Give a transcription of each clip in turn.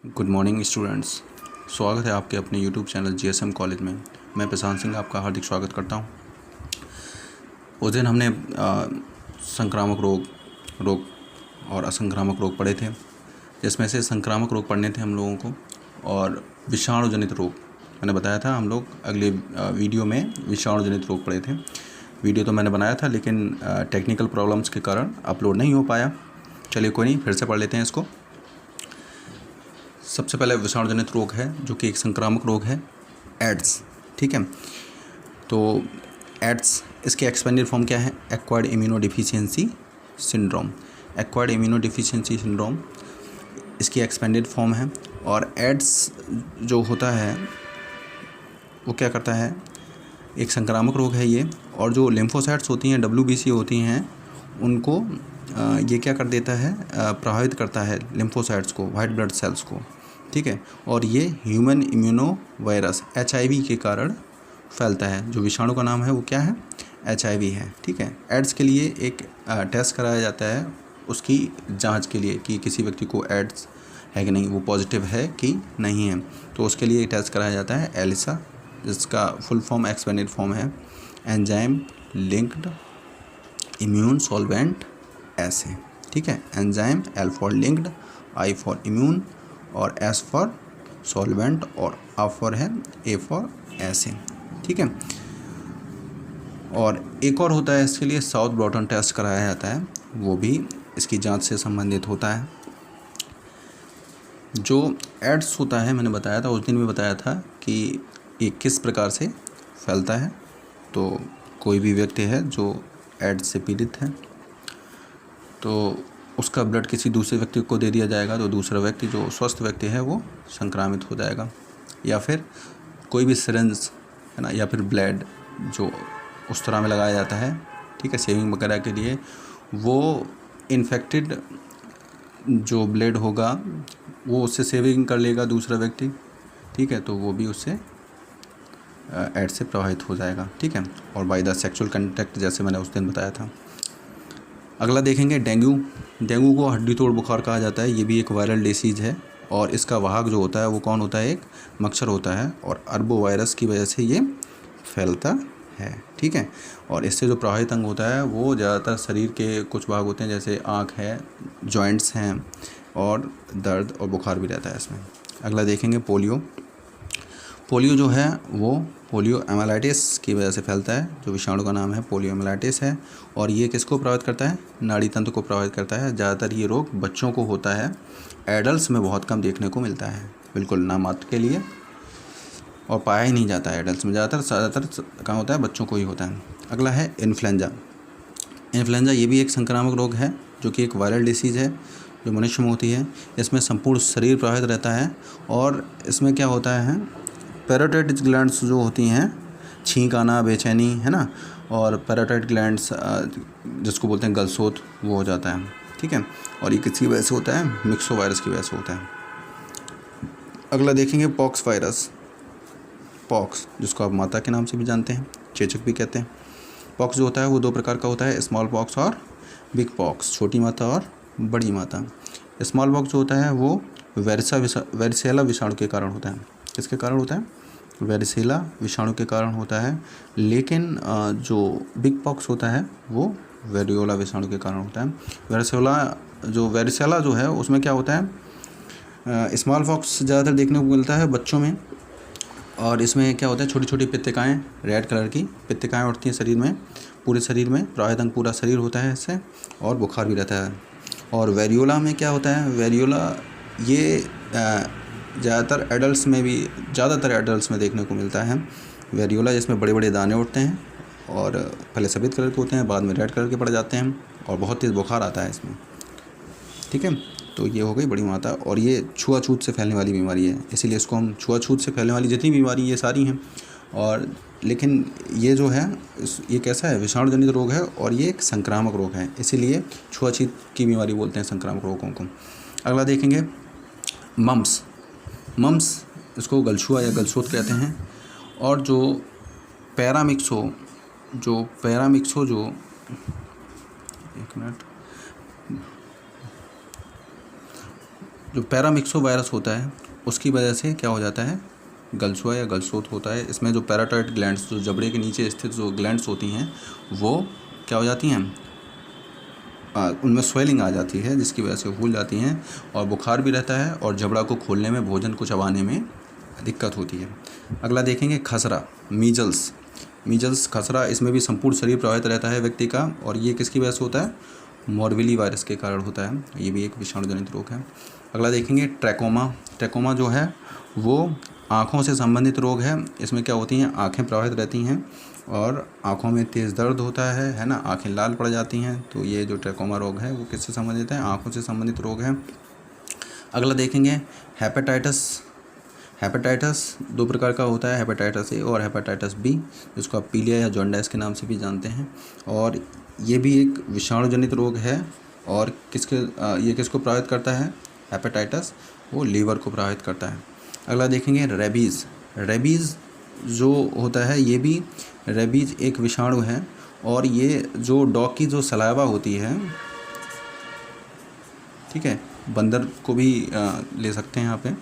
Good morning students. स्वागत है आपके अपने यूट्यूब चैनल जीएसएम कॉलेज में। मैं प्रशांत सिंह आपका हार्दिक स्वागत करता हूं। उस दिन हमने संक्रामक रोग और असंक्रामक रोग पढ़े थे, जिसमें से संक्रामक रोग पढ़ने थे हम लोगों को और विषाणु जनित रोग मैंने बताया था। हम लोग अगले वीडियो में विषाणु जनित रोग पढ़े थे। वीडियो तो मैंने बनाया था, लेकिन टेक्निकल प्रॉब्लम्स के कारण अपलोड नहीं हो पाया। चलिए कोई नहीं, फिर से पढ़ लेते हैं इसको। सबसे पहले विषाणु जनित रोग है, जो कि एक संक्रामक रोग है, एड्स। ठीक है, तो एड्स, इसके एक्सपेंडेड फॉर्म क्या है? Acquired immunodeficiency syndrome. Acquired immunodeficiency syndrome इसकी एक्सपेंडेड फॉर्म है। और एड्स जो होता है वो क्या करता है? एक संक्रामक रोग है ये, और जो लिम्फोसाइट्स होती हैं, WBC होती हैं, उनको ये क्या कर देता है? प्रभावित करता है लिम्फोसाइट्स को, वाइट ब्लड सेल्स को। ठीक है, और ये ह्यूमन इम्यूनो वायरस HIV के कारण फैलता है। जो विषाणु का नाम है वो क्या है? HIV है। ठीक है, एड्स के लिए एक टेस्ट कराया जाता है उसकी जांच के लिए कि किसी व्यक्ति को एड्स है कि नहीं, वो पॉजिटिव है कि नहीं है। तो उसके लिए टेस्ट कराया जाता है एलिसा, जिसका फुल फॉर्म एक्सपेंडेड फॉर्म है एंजाइम लिंक्ड इम्यून सॉल्वेंट एसे। ठीक है, enzyme, L for linked, I for immune और S फॉर सॉल्वेंट और A फॉर है A फॉर एसे। ठीक है, और एक और होता है इसके लिए साउथ ब्लॉटन टेस्ट कराया जाता है, वो भी इसकी जांच से संबंधित होता है। जो एड्स होता है, मैंने बताया था उस दिन भी बताया था कि ये किस प्रकार से फैलता है। तो कोई भी व्यक्ति है जो एड्स से पीड़ित है, तो उसका ब्लड किसी दूसरे व्यक्ति को दे दिया जाएगा, तो दूसरा व्यक्ति जो स्वस्थ व्यक्ति है वो संक्रामित हो जाएगा। या फिर कोई भी सिरिंज है ना, या फिर ब्लेड जो उस तरह में लगाया जाता है, ठीक है, सेविंग वगैरह के लिए, वो इन्फेक्टेड जो ब्लेड होगा वो उससे सेविंग कर लेगा दूसरा व्यक्ति। ठीक है, तो वो भी उससे एड्स से प्रभावित हो जाएगा। ठीक है, और बाय द सेक्सुअल कंटैक्ट, जैसे मैंने उस दिन बताया था। अगला देखेंगे डेंगू। डेंगू को हड्डी तोड़ बुखार कहा जाता है। ये भी एक वायरल डिसीज़ है, और इसका वाहक जो होता है वो कौन होता है? एक मच्छर होता है, और अरबो वायरस की वजह से ये फैलता है। ठीक है, और इससे जो प्रभावित अंग होता है वो ज़्यादातर शरीर के कुछ भाग होते हैं, जैसे आँख है, जॉइंट्स हैं, और दर्द और बुखार भी रहता है इसमें। अगला देखेंगे पोलियो। पोलियो जो है वो पोलियो एमाइलिटिस की वजह से फैलता है। जो विषाणु का नाम है पोलियो एमाइलिटिस है, और ये किसको प्रभावित करता है? नाड़ी तंत्र को प्रभावित करता है। ज़्यादातर ये रोग बच्चों को होता है, एडल्ट्स में बहुत कम देखने को मिलता है, बिल्कुल नामात्र के लिए, और पाया ही नहीं जाता है एडल्ट्स में। ज़्यादातर कहाँ होता है? बच्चों को ही होता है। अगला है इन्फ्लुएंजा। इन्फ्लुएंजा ये भी एक संक्रामक रोग है, जो कि एक वायरल डिसीज़ है जो मनुष्य में होती है। इसमें संपूर्ण शरीर प्रभावित रहता है, और इसमें क्या होता है? पैराटाइटिस ग्लैंड्स जो होती हैं, छींक आना, बेचैनी, है ना, और पैराटाइट ग्लैंड्स जिसको बोलते हैं गलसोत, वो हो जाता है। ठीक है, और ये किसकी वजह से होता है? मिक्सो वायरस की वजह से होता है। अगला देखेंगे पॉक्स वायरस। पॉक्स, जिसको आप माता के नाम से भी जानते हैं, चेचक भी कहते हैं। पॉक्स जो होता है वो दो प्रकार का होता है, स्मॉल पॉक्स और बिग पॉक्स, छोटी माता और बड़ी माता। स्मॉल पॉक्स जो होता है वो वेरिसेला विषाणु के कारण होता है। किसके कारण होता है? वेरिसेला विषाणु के कारण होता है। लेकिन जो बिग पॉक्स होता है वो वेरियोला विषाणु के कारण होता है। वेरिसेला जो है उसमें क्या होता है? स्मॉल पॉक्स ज़्यादातर देखने को मिलता है बच्चों में, और इसमें क्या होता है? छोटी छोटी पित्तिकाएँ, रेड कलर की पित्तिकाएँ उठती हैं शरीर में, पूरे शरीर में, प्रभावित अंग पूरा शरीर होता है इससे, और बुखार भी रहता है। और वेरियोला में क्या होता है? वेरियोला ये ज़्यादातर एडल्ट्स में देखने को मिलता है वेरियोला, जिसमें बड़े बड़े दाने उठते हैं, और पहले सफ़ेद कलर के होते हैं, बाद में रेड कलर के पड़ जाते हैं, और बहुत तेज़ बुखार आता है इसमें। ठीक है, तो ये हो गई बड़ी माता, और ये छुआछूत से फैलने वाली बीमारी है, इसीलिए इसको हम छुआछूत से फैलने वाली जितनी बीमारी ये सारी हैं। और लेकिन ये जो है ये कैसा है? विषाणु जनित रोग है, और ये एक संक्रामक रोग है, इसीलिए छुआछूत की बीमारी बोलते हैं संक्रामक रोगों को। अगला देखेंगे मम्स। इसको गलछुआ या गलसोत कहते हैं। और जो पैरामिक्सो एक मिनट, जो पैरामिक्सो वायरस होता है उसकी वजह से क्या हो जाता है, गलसुआ या गलसोत होता है। इसमें जो पैराटाइट ग्लैंड्स, जो जबड़े के नीचे स्थित जो ग्लैंड्स होती हैं वो क्या हो जाती हैं, उनमें स्वेलिंग आ जाती है, जिसकी वजह से फूल जाती हैं और बुखार भी रहता है और जबड़ा को खोलने में, भोजन को चबाने में दिक्कत होती है। अगला देखेंगे खसरा, मीजल्स। मीजल्स, खसरा, इसमें भी संपूर्ण शरीर प्रभावित रहता है व्यक्ति का, और ये किसकी वजह से होता है, मोरबिली वायरस के कारण होता है। ये भी एक विषाणु जनित रोग है। अगला देखेंगे ट्रैकोमा। ट्रैकोमा जो है वो आँखों से संबंधित रोग है। इसमें क्या होती हैं, आँखें प्रभावित रहती हैं और आँखों में तेज़ दर्द होता है ना, आँखें लाल पड़ जाती हैं। तो ये जो ट्रैकोमा रोग है वो किससे संबंधित है, आँखों से संबंधित रोग है। अगला देखेंगे हेपेटाइटिस। हेपेटाइटिस दो प्रकार का होता है, हेपेटाइटिस ए और हेपेटाइटिस बी, जिसको आप पीलिया या जॉन्डिस के नाम से भी जानते हैं। और ये भी एक विषाणु जनित रोग है। और ये किसको प्रभावित करता है, हेपेटाइटिस, वो लीवर को प्रभावित करता है। अगला देखेंगे रेबीज़। रेबीज़ जो होता है, ये भी रेबीज़ एक विषाणु है, और ये जो डॉग की जो सलाइवा होती है, ठीक है, बंदर को भी ले सकते हैं यहाँ पे,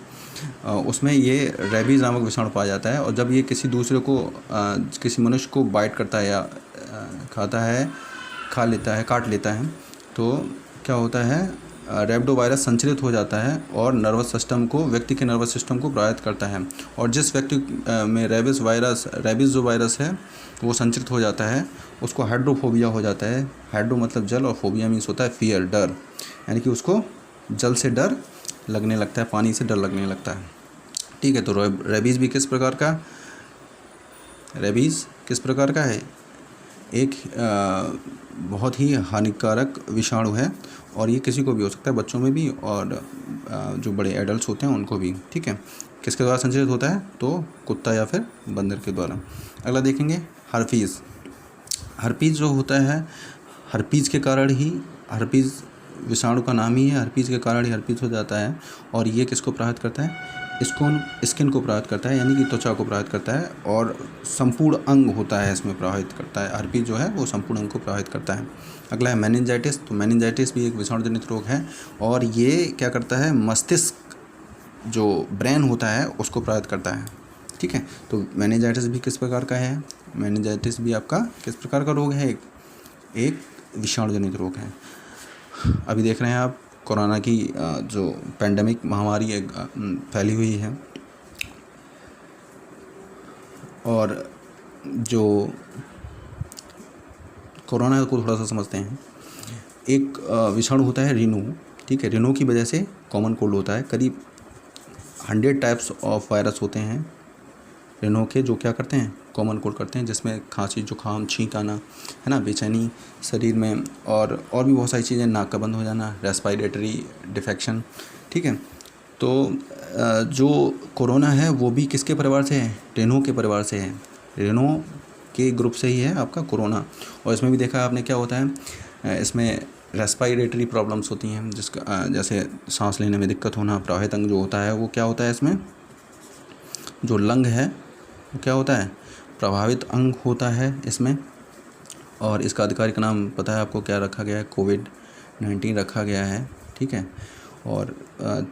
उसमें ये रेबीज़ नामक विषाणु पाया जाता है। और जब ये किसी दूसरे को, किसी मनुष्य को बाइट करता है या खाता है, खा लेता है, काट लेता है, तो क्या होता है, रेबडो वायरस संचरित हो जाता है और व्यक्ति के नर्वस सिस्टम को प्रभावित करता है। और जिस व्यक्ति में रेबीज़ जो वायरस है वो संचरित हो जाता है, उसको हाइड्रोफोबिया हो जाता है। हाइड्रो मतलब जल, और फोबिया मीन्स होता है फियर, डर, यानी कि उसको जल से डर लगने लगता है, पानी से डर लगने लगता है। ठीक है, तो रेबीज़ भी किस प्रकार का है, एक बहुत ही हानिकारक विषाणु है, और ये किसी को भी हो सकता है, बच्चों में भी और जो बड़े एडल्ट्स होते हैं उनको भी। ठीक है, किसके द्वारा संचरित होता है, तो कुत्ता या फिर बंदर के द्वारा। अगला देखेंगे हर्पीज़। हर्पीज़ जो होता है, हर्पीज़ के कारण ही, हर्पीज़ विषाणु का नाम ही है, हर्पीज़ के कारण ही हर्पीज़ हो जाता है। और ये किसको प्रभावित करता है, स्किन को प्रभावित करता है, यानी कि त्वचा को प्रभावित करता है, और संपूर्ण अंग होता है इसमें प्रभावित करता है। हर्पीज़ जो है वो संपूर्ण अंग को प्रभावित करता है। अगला है मेनिंजाइटिस। तो मेनिंजाइटिस भी एक विषाणु जनित रोग है, और ये क्या करता है, मस्तिष्क जो ब्रेन होता है उसको प्रभावित करता है। ठीक है, तो मेनिंजाइटिस भी किस प्रकार का है, मेनिंजाइटिस भी आपका किस प्रकार का रोग है, एक विषाणु जनित रोग है। अभी देख रहे हैं आप कोरोना की जो पेंडेमिक महामारी फैली हुई है, और जो कोरोना को थोड़ा सा समझते हैं। एक विषाणु होता है रिनो। ठीक है, रिनो की वजह से कॉमन कोल्ड होता है। करीब 100 टाइप्स ऑफ वायरस होते हैं रिनो के, जो क्या करते हैं, कॉमन कोल्ड करते हैं, जिसमें खांसी, जुकाम, छींक आना, है ना, बेचैनी शरीर में, और भी बहुत सारी चीज़ें, नाक का बंद हो जाना, रेस्पिरेटरी डिफेक्शन। ठीक है, तो जो कोरोना है वो भी किसके परिवार से है, रिनो के परिवार से है, रिनो के ग्रुप से ही है आपका कोरोना। और इसमें भी देखा आपने क्या होता है, इसमें रेस्पिरेटरी प्रॉब्लम्स होती हैं, जिसका जैसे सांस लेने में दिक्कत होना, प्रवाहित अंग जो होता है वो क्या होता है, इसमें जो लंग है वो क्या होता है, प्रभावित अंग होता है इसमें। और इसका आधिकारिक नाम पता है आपको क्या रखा गया है, कोविड-19 रखा गया है। ठीक है, और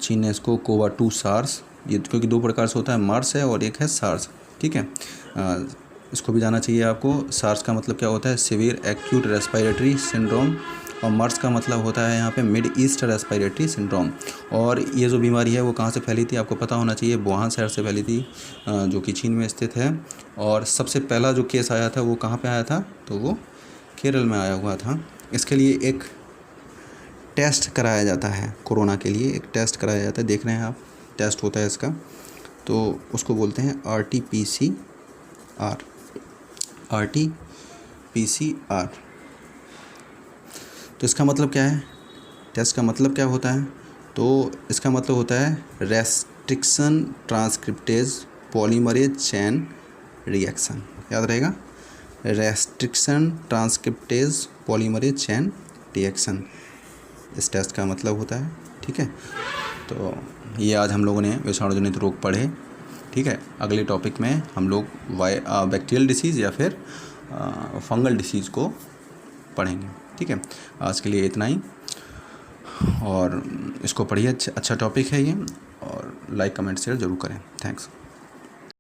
चीन ने इसको कोवा-2 सार्स, ये क्योंकि दो प्रकार से होता है, मार्स है और एक है सार्स। ठीक है, इसको भी जाना चाहिए आपको। सार्स का मतलब क्या होता है, सीवियर एक्यूट रेस्पिरेटरी सिंड्रोम, और मर्स का मतलब होता है यहाँ पे मिड ईस्ट रेस्पिरेटरी सिंड्रोम। और ये जो बीमारी है वो कहाँ से फैली थी, आपको पता होना चाहिए, वुहान शहर से फैली थी, जो कि चीन में स्थित है। और सबसे पहला जो केस आया था वो कहाँ पे आया था, तो वो केरल में आया हुआ था। इसके लिए एक टेस्ट कराया जाता है, कोरोना के लिए एक टेस्ट कराया जाता है, देख रहे हैं आप, टेस्ट होता है इसका, तो उसको बोलते हैं RT-PCR। तो इसका मतलब क्या है, टेस्ट का मतलब क्या होता है, तो इसका मतलब होता है restriction transcriptase polymerase chain reaction. याद रहेगा, restriction transcriptase polymerase chain reaction, इस टेस्ट का मतलब होता है। ठीक है, तो ये आज हम लोगों ने विषाणु जनित रोग पढ़े। ठीक है, अगले टॉपिक में हम लोग बैक्टीरियल डिसीज़ या फिर फंगल डिसीज़ को पढ़ेंगे। ठीक है, आज के लिए इतना ही। और इसको पढ़िए, अच्छा टॉपिक है ये, और लाइक कमेंट शेयर ज़रूर करें। थैंक्स।